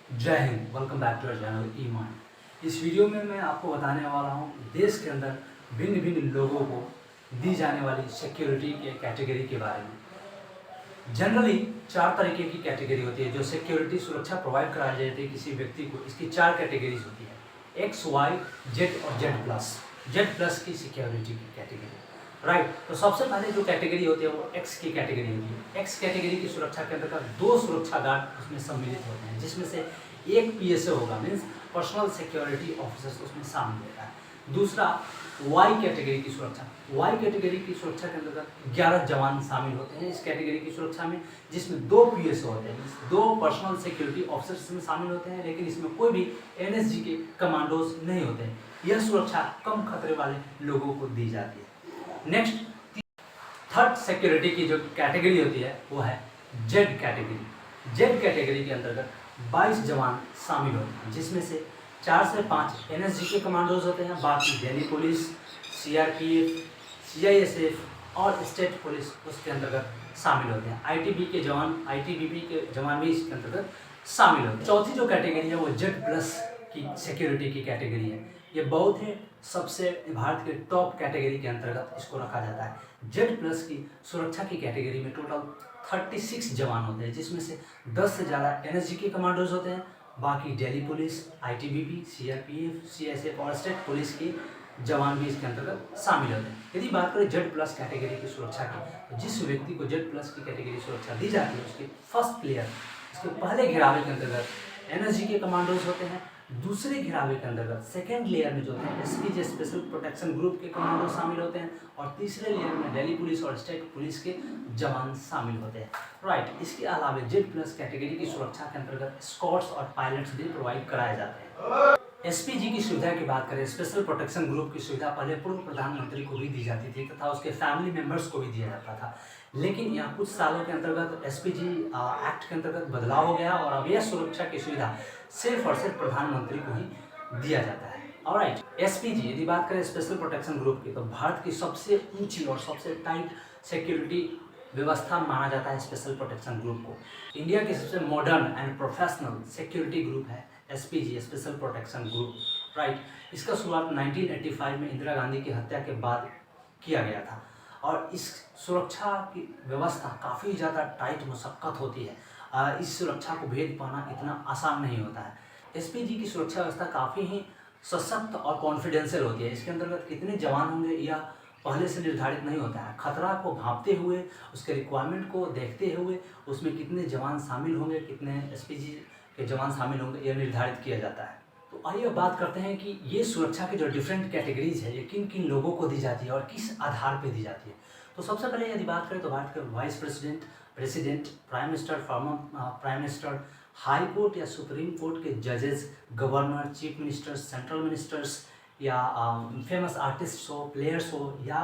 जय Hind. Welcome back to our channel Imaan. इस video में मैं आपको बताने वाला हूँ देश के अंदर भिन्न भिन्न लोगों को दी जाने वाली सिक्योरिटी के कैटेगरी के बारे में। जनरली 4 तरीके की कैटेगरी होती है जो सिक्योरिटी सुरक्षा प्रोवाइड कराई जाती है किसी व्यक्ति को। इसकी 4 कैटेगरीज होती है, एक्स, वाई, जेड और जेड प्लस। जेड प्लस की सिक्योरिटी की कैटेगरी, राइट। तो सबसे पहले जो कैटेगरी होती है वो एक्स की कैटेगरी होती है। एक्स कैटेगरी की सुरक्षा के अंतर्गत 2 सुरक्षा गार्ड उसमें सम्मिलित होते हैं, जिसमें से एक पीएसए होगा, मीन्स पर्सनल सिक्योरिटी ऑफिसर्स उसमें शामिल होता है। दूसरा वाई कैटेगरी की सुरक्षा। वाई कैटेगरी की सुरक्षा के अंतर्गत 11 जवान शामिल होते हैं इस कैटेगरी की सुरक्षा में, जिसमें 2 पीएसए होते हैं, 2 पर्सनल सिक्योरिटी ऑफिसर्स में शामिल होते हैं, लेकिन इसमें कोई भी एनएसजी के कमांडोज नहीं होते हैं। यह सुरक्षा कम खतरे वाले लोगों को दी जाती है। नेक्स्ट, थर्ड सिक्योरिटी की जो कैटेगरी होती है वो है जेड कैटेगरी। जेड कैटेगरी के अंतर्गत 22 जवान शामिल होते हैं, जिसमें से 4 से 5 एनएसजी के कमांडोज होते हैं, बाकी दिल्ली पुलिस, सीआरपीएफ, सीआईएसएफ और स्टेट पुलिस उसके अंतर्गत शामिल होते हैं। आईटीबीपी के जवान भी इसके अंतर्गत शामिल होते हैं। चौथी जो कैटेगरी है वो जेड प्लस की सिक्योरिटी की कैटेगरी है। ये बहुत ही सबसे भारत के टॉप कैटेगरी के अंतर्गत इसको रखा जाता है। जेड प्लस की सुरक्षा की कैटेगरी में टोटल 36 जवान होते हैं, जिसमें से 10 से ज़्यादा एनएसजी के कमांडोज होते हैं, बाकी Delhi police, ITBP, CRPF, CSF और स्टेट पुलिस के जवान भी इसके अंतर्गत शामिल होते हैं। यदि बात करें जेड प्लस कैटेगरी की सुरक्षा की, तो जिस व्यक्ति को जेड प्लस की कैटेगरी सुरक्षा दी जाती है उसके फर्स्ट प्लेयर, इसके पहले घेरावे के अंतर्गत एनएसजी के कमांडोज होते हैं, दूसरे घेरावे के अंतर्गत सेकेंड लेयर में जो होते हैं एसपीजी स्पेशल प्रोटेक्शन ग्रुप के कमांडो शामिल होते हैं, और तीसरे लेयर में दिल्ली पुलिस और स्टेट पुलिस के जवान शामिल होते हैं, राइट। इसके अलावा जेड प्लस कैटेगरी की सुरक्षा के अंतर्गत स्कॉट्स और पायलट्स भी प्रोवाइड कराए जाते हैं। एसपीजी की सुविधा की बात करें, स्पेशल प्रोटेक्शन ग्रुप की सुविधा पहले पूर्व प्रधानमंत्री को भी दी जाती थी तथा उसके फैमिली मेंबर्स को भी दिया जाता था, लेकिन यहाँ कुछ सालों के अंतर्गत एसपीजी एक्ट के अंतर्गत बदलाव हो गया और अब यह सुरक्षा की सुविधा सिर्फ और सिर्फ प्रधानमंत्री को ही दिया जाता है। ऑलराइट, एसपीजी यदि बात करें स्पेशल प्रोटेक्शन ग्रुप की, तो भारत की सबसे ऊंची और सबसे टाइट सिक्योरिटी व्यवस्था माना जाता है स्पेशल प्रोटेक्शन ग्रुप को। इंडिया की सबसे modern and professional security group है SPG, special protection group, right. इसका शुरुआत 1985 में इंदिरा गांधी की हत्या के बाद किया गया था, और इस सुरक्षा की व्यवस्था काफ़ी ज़्यादा टाइट मशक्क़त होती है। इस सुरक्षा को भेद पाना इतना आसान नहीं होता है। एसपीजी की सुरक्षा व्यवस्था काफ़ी ही सशक्त और कॉन्फिडेंशियल होती है। इसके अंतर्गत कितने जवान होंगे यह पहले से निर्धारित नहीं होता है। खतरा को भांपते हुए, उसके रिक्वायरमेंट को देखते हुए उसमें कितने जवान शामिल होंगे, कितने एसपीजी के जवान शामिल होंगे, यह निर्धारित किया जाता है। तो आइए बात करते हैं कि ये सुरक्षा के जो डिफरेंट कैटेगरीज है ये किन किन लोगों को दी जाती है और किस आधार पे दी जाती है। तो सबसे पहले यदि बात करें तो भारत के vice president, prime minister, former prime minister, high court या सुप्रीम कोर्ट के जजेस, governor, chief ministers, central ministers, या फेमस आर्टिस्ट हो, प्लेयर्स हो, या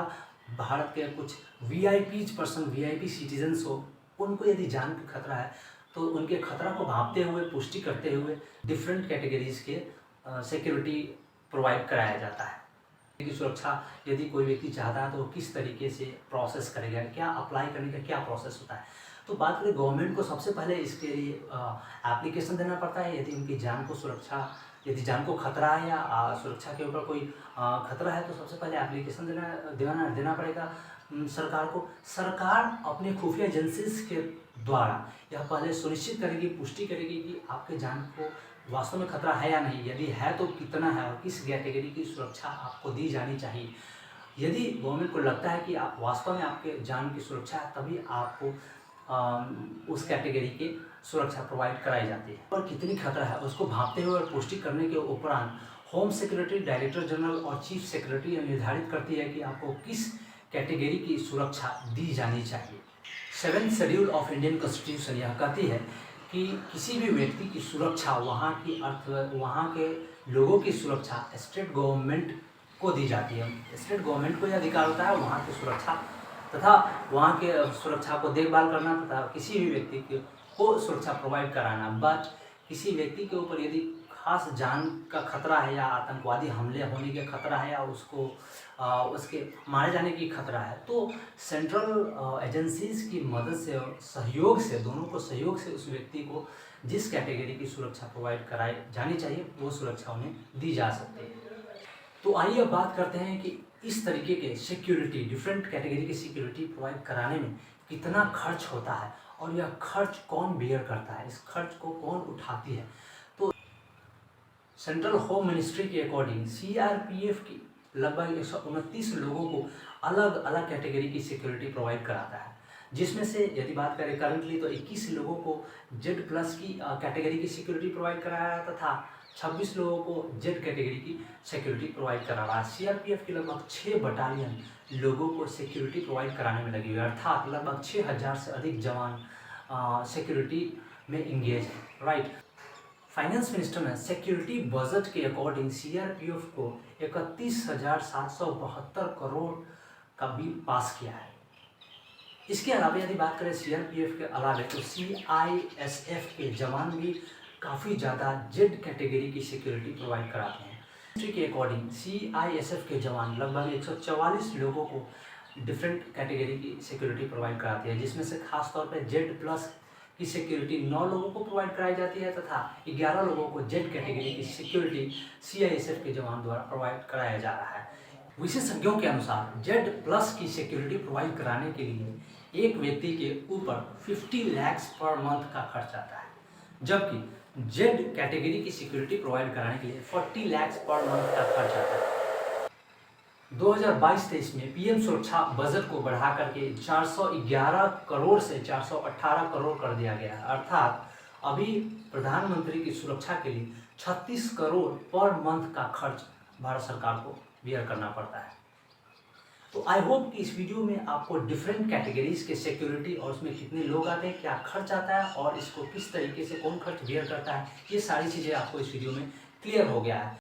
भारत के कुछ वीआईपी पर्सन, वीआईपी सिटीजन्स हो, उनको यदि जान का खतरा है तो उनके खतरा को भांपते हुए, पुष्टि करते हुए डिफरेंट कैटेगरीज के सिक्योरिटी प्रोवाइड कराया जाता है। की सुरक्षा यदि कोई व्यक्ति चाहता है तो वो किस तरीके से प्रोसेस करेगा, क्या अप्लाई करने का क्या प्रोसेस होता है। तो बात करें गवर्नमेंट को, सबसे पहले इसके लिए एप्लीकेशन देना पड़ता है। यदि उनकी जान को सुरक्षा, यदि जान को खतरा है या सुरक्षा के ऊपर कोई खतरा है तो सबसे पहले एप्लीकेशन देना पड़ेगा सरकार को। सरकार अपने खुफिया एजेंसीज के द्वारा यह पहले सुनिश्चित करेगी, पुष्टि करेगी कि आपके जान को वास्तव में खतरा है या नहीं, यदि है तो कितना है और किस कैटेगरी की सुरक्षा आपको दी जानी चाहिए। यदि गवर्नमेंट को लगता है कि आप वास्तव में आपके जान की सुरक्षा है, तभी आपको उस कैटेगरी की सुरक्षा प्रोवाइड कराई जाती है। और कितनी खतरा है उसको भांपते हुए और पुष्टि करने के उपरांत होम सेक्रेटरी, डायरेक्टर जनरल और चीफ सेक्रेटरी निर्धारित करती है कि आपको किस कैटेगरी की सुरक्षा दी जानी चाहिए। 7th schedule of Indian constitution यह कहती है कि किसी भी व्यक्ति की सुरक्षा, वहाँ के लोगों की सुरक्षा स्टेट गवर्नमेंट को दी जाती है। स्टेट गवर्नमेंट को यह अधिकार होता है वहाँ की सुरक्षा तथा वहाँ के सुरक्षा को देखभाल करना तथा किसी भी व्यक्ति को सुरक्षा प्रोवाइड कराना। बट किसी व्यक्ति के ऊपर यदि खास जान का खतरा है या आतंकवादी हमले होने के खतरा है या उसको उसके मारे जाने की खतरा है, तो सेंट्रल एजेंसीज की मदद से और सहयोग से, दोनों को सहयोग से उस व्यक्ति को जिस कैटेगरी की सुरक्षा प्रोवाइड कराई जानी चाहिए वो सुरक्षा उन्हें दी जा सकती है। तो आइए अब बात करते हैं कि इस तरीके के सिक्योरिटी, डिफरेंट कैटेगरी की सिक्योरिटी प्रोवाइड कराने में कितना खर्च होता है और यह खर्च कौन बेयर करता है, इस खर्च को कौन उठाती है। तो सेंट्रल होम मिनिस्ट्री के अकॉर्डिंग सीआरपीएफ की लगभग 129 लोगों को अलग अलग कैटेगरी की सिक्योरिटी प्रोवाइड कराता है, जिसमें से यदि बात करें करंटली तो 21 लोगों को जेड प्लस की कैटेगरी की सिक्योरिटी प्रोवाइड कराया तथा 26 लोगों को जेड कैटेगरी की सिक्योरिटी प्रोवाइड करा रहा है। सीआरपीएफ की लगभग 6 बटालियन लोगों को सिक्योरिटी प्रोवाइड कराने में लगी हुई है, अर्थात लगभग 6000 से अधिक जवान सिक्योरिटी में इंगेज है, राइट। फाइनेंस मिनिस्टर ने सिक्योरिटी बजट के अकॉर्डिंग सीआरपीएफ को 31,772 करोड़ का बिल पास किया है। इसके अलावा यदि बात करें सीआरपीएफ के अलावा तो सीआईएसएफ के जवान भी काफ़ी ज़्यादा जेड कैटेगरी की सिक्योरिटी प्रोवाइड कराते हैं। मिनिस्ट्री के अकॉर्डिंग सीआईएसएफ के जवान लगभग 144 लोगों को डिफरेंट कैटेगरी की सिक्योरिटी प्रोवाइड कराती है, जिसमें से खासतौर पर जेड प्लस की सिक्योरिटी 9 लोगों को प्रोवाइड कराई जाती है तथा 11 लोगों को जेड कैटेगरी की सिक्योरिटी सीआईएसएफ के जवान द्वारा प्रोवाइड कराया जा रहा है। विशेषज्ञों के अनुसार जेड प्लस की सिक्योरिटी प्रोवाइड कराने के लिए एक व्यक्ति के ऊपर 50 लाख पर मंथ का खर्च आता है, जबकि जेड कैटेगरी की सिक्योरिटी प्रोवाइड कराने के लिए 40 लाख पर मंथ का खर्च आता है। 2022-23 में पीएम सुरक्षा बजट को बढ़ा करके 411 करोड़ से 418 करोड़ कर दिया गया है, अर्थात अभी प्रधानमंत्री की सुरक्षा के लिए 36 करोड़ पर मंथ का खर्च भारत सरकार को बेयर करना पड़ता है। तो आई होप कि इस वीडियो में आपको डिफरेंट कैटेगरीज के सिक्योरिटी और उसमें कितने लोग आते हैं, क्या खर्च आता है और इसको किस तरीके से कौन खर्च बेयर करता है, ये सारी चीज़ें आपको इस वीडियो में क्लियर हो गया है।